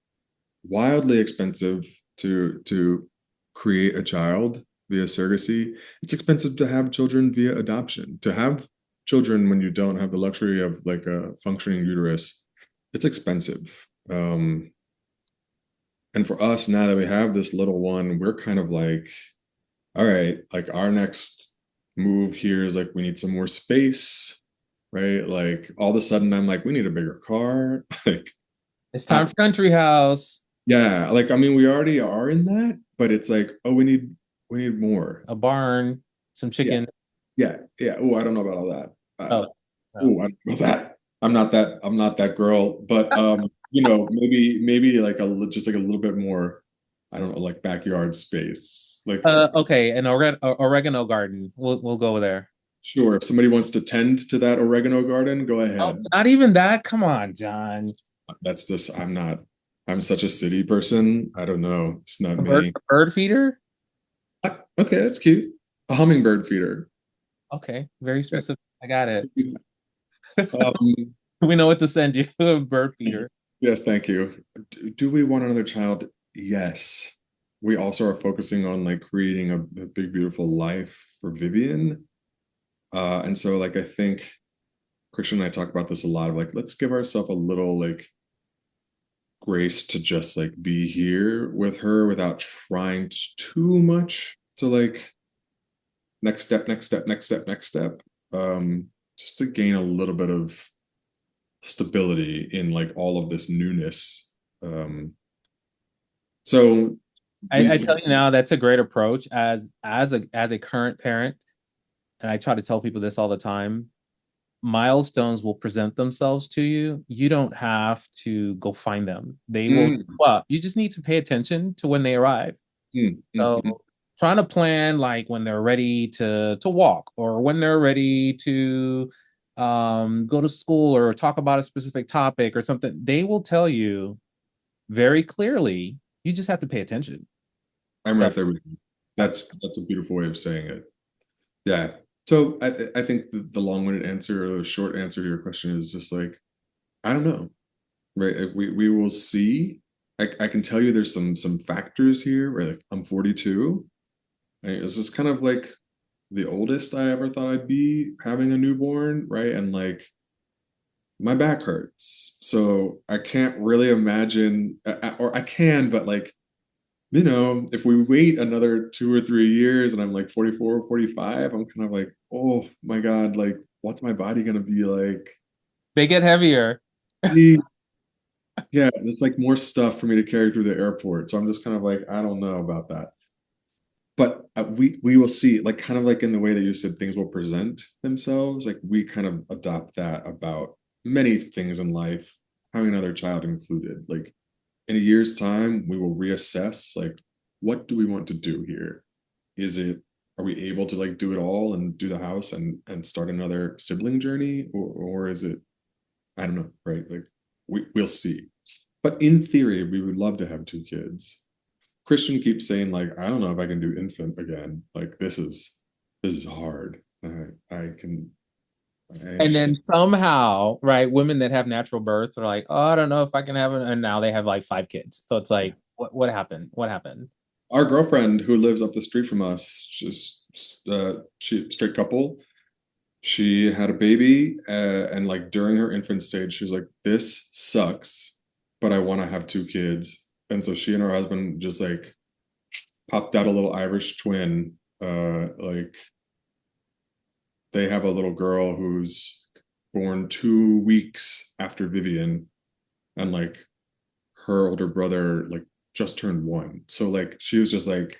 wildly expensive to create a child via surrogacy. It's expensive to have children via adoption. To have children when you don't have the luxury of like a functioning uterus, it's expensive. And for us, now that we have this little one, we're kind of like, all right, like our next move here is like we need some more space, right? Like all of a sudden, I'm like, we need a bigger car. Like, It's time for country house, yeah, like I mean, we already are in that, but it's like, oh, we need more. a barn, some Yeah, chicken. yeah. Oh, I don't know about all that. Oh, no. Oh, I don't know about that. I'm not that girl, but maybe like just like a little bit more. I don't know, like backyard space. Like, Okay, an oregano garden. We'll go there. sure, if somebody wants to tend to that oregano garden, go Oh, ahead. not even that. Come on, John. That's just I'm not. I'm such a city person. I don't know. It's not A me. bird feeder. Okay, that's cute. A hummingbird feeder. Okay, very specific. I got it. Um, We know what to send you. A bird feeder. yes, thank you. Do we want another child? Yes. We also are focusing on like creating a big, beautiful life for Vivian. And so like I think Christian and I talk about this a lot of like, let's give ourselves a little like grace to just like be here with her without trying too much to like next step, next step, next step, next step. Just to gain a little bit of stability in like all of this newness. So I tell you now, that's a great approach as a current parent, and I try to tell people this all the time. Milestones will present themselves to you. You don't have to go find them. They will show up. You just need to pay attention to when they arrive. So trying to plan like when they're ready to walk or when they're ready to go to school or talk about a specific topic or something, they will tell you very clearly. You just have to pay attention. I'm right there with you. That's a beautiful way of saying it. Yeah. So I think the long-winded answer or the short answer to your question is just like, I don't know. Right. Like, we will see. I can tell you there's some factors here where like I'm 42. And it's just kind of like the oldest I ever thought I'd be having a newborn, right? And like my back hurts. So I can't really imagine, or I can, but like, if we wait another 2 or 3 years and I'm like 44 or 45, I'm kind of like, oh my God, like, what's my body going to be like? They get heavier. Yeah, it's like more stuff for me to carry through the airport. So I'm just kind of like, I don't know about that. But we will see, like kind of like in the way that you said things will present themselves, like we kind of adopt that about many things in life, having another child included. Like in a year's time, we will reassess like what do we want to do here? Are we able to like do it all and do the house and start another sibling journey? Or is it, I don't know, right? Like we'll see. But in theory, we would love to have 2 kids. Christian keeps saying like, I don't know if I can do infant again. Like this is hard. And then somehow, right, women that have natural birth are like, oh, I don't know if I can have it. And now they have like 5 kids. So it's like, what happened? What happened? Our girlfriend who lives up the street from us, she straight couple. She had a baby, and like during her infant stage, she was like, "This sucks, but I want to have 2 kids." And so she and her husband just like popped out a little Irish twin. Like they have a little girl who's born 2 weeks after Vivian, and like her older brother like just turned 1. So like she was just like,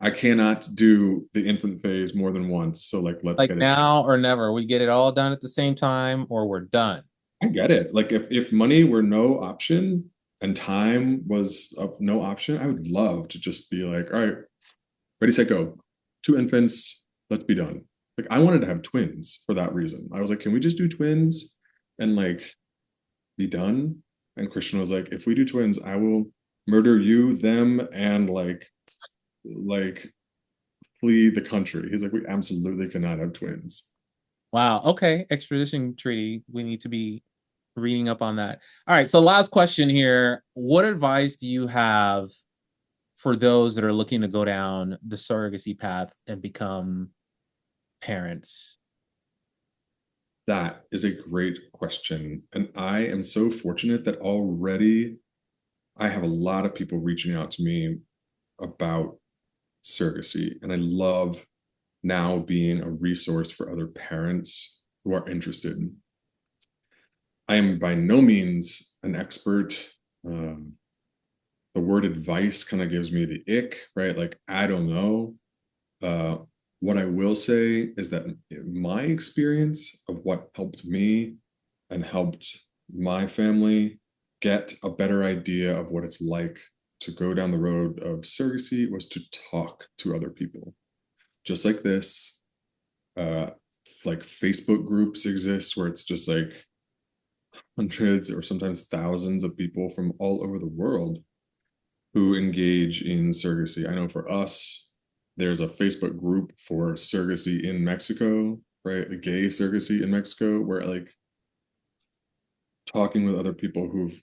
I cannot do the infant phase more than once. So like, let's Like get it. now or never. We get it all done at the same time, or we're done. I get it. Like if money were no option and time was of no option, I would love to just be like, all right, ready, set, go. Two infants, let's be done. Like I wanted to have twins for that reason. I was like, can we just do twins and like be done? And Christian was like, if we do twins, I will murder you, them, and like flee the country. He's like, we absolutely cannot have twins. Wow. Okay. Extradition treaty. We need to be reading up on that. All right. So last question here. What advice do you have for those that are looking to go down the surrogacy path and become parents? That is a great question. And I am so fortunate that already I have a lot of people reaching out to me about surrogacy. And I love now being a resource for other parents who are interested. I am by no means an expert. The word advice kind of gives me the ick, right? Like, I don't know. What I will say is that my experience of what helped me and helped my family get a better idea of what it's like to go down the road of surrogacy was to talk to other people. Just like this, like Facebook groups exist where it's just like hundreds or sometimes thousands of people from all over the world who engage in surrogacy. I know for us, there's a Facebook group for surrogacy in Mexico, right? A gay surrogacy in Mexico, where like talking with other people who've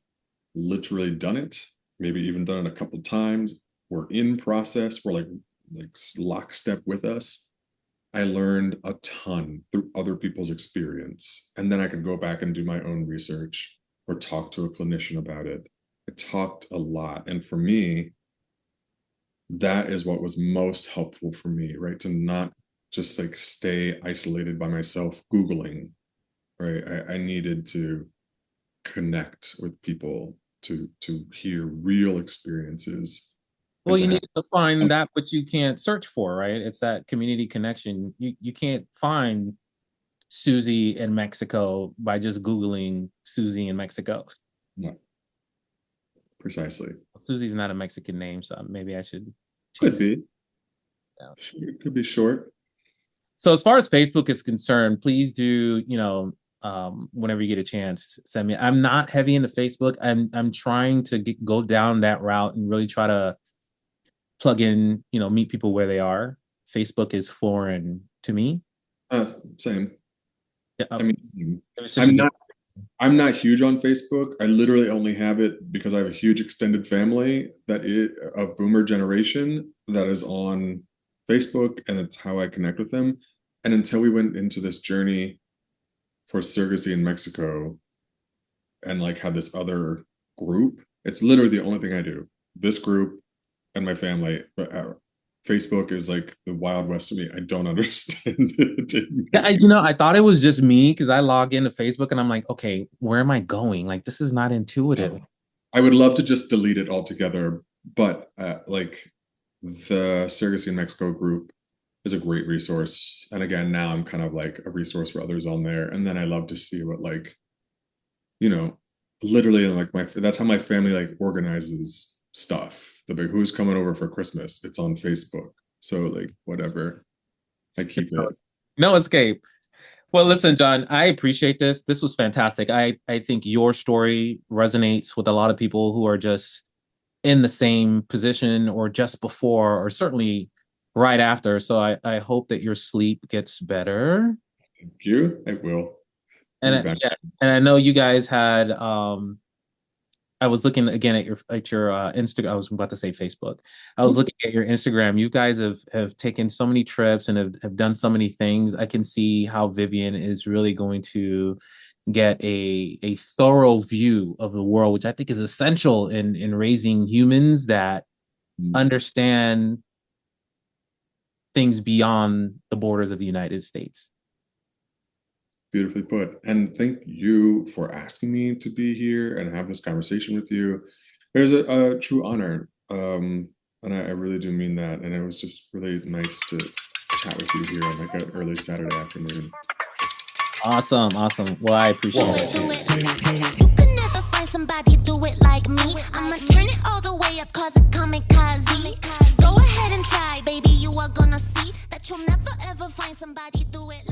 literally done it, maybe even done it a couple times, were in process, were like lockstep with us. I learned a ton through other people's experience. And then I could go back and do my own research or talk to a clinician about it. I talked a lot. And for me, that is what was most helpful for me, right? To not just like stay isolated by myself Googling, right? I needed to connect with people to hear real experiences. Well, you need to find that which you can't search for, right? It's that community connection. You can't find Susie in Mexico by just Googling Susie in Mexico. No, precisely. Susie's not a Mexican name, so maybe I should Could be. Yeah. It could be short. So as far as Facebook is concerned, please do, whenever you get a chance, send me. I'm not heavy into Facebook. I'm trying to go down that route and really try to plug in, meet people where they are. Facebook is foreign to me. Same. Yeah, I mean, I'm not huge on Facebook. I literally only have it because I have a huge extended family of boomer generation that is on Facebook, and it's how I connect with them. And until we went into this journey for surrogacy in Mexico and like had this other group, it's literally the only thing I do. This group and my family. But Facebook is like the Wild West to me. I don't understand it. I thought it was just me because I log into Facebook and I'm like, okay, where am I going? Like, this is not intuitive. I would love to just delete it altogether, but like the Surrogacy in Mexico group is a great resource. And again, now I'm kind of like a resource for others on there. And then I love to see what like, literally like that's how my family like organizes stuff. The big who's coming over for Christmas, it's on Facebook. So like whatever. I keep it. No escape. Well, listen, John, I appreciate this. This was fantastic. I think your story resonates with a lot of people who are just in the same position or just before or certainly right after. So I hope that your sleep gets better. Thank you. It will. And I know you guys had I was looking again at your Instagram. I was about to say Facebook. I was looking at your Instagram. You guys have taken so many trips and have done so many things. I can see how Vivian is really going to get a thorough view of the world, which I think is essential in raising humans that understand things beyond the borders of the United States. Beautifully put. And thank you for asking me to be here and have this conversation with you. There's a true honor. And I really do mean that. And it was just really nice to chat with you here on like an early Saturday afternoon. Awesome. Well, I appreciate Whoa. it too. You can never find somebody do it like me. I'ma turn it all the way up, cause it kamikaze. Go ahead and try, baby, you are gonna see that you'll never ever find somebody do it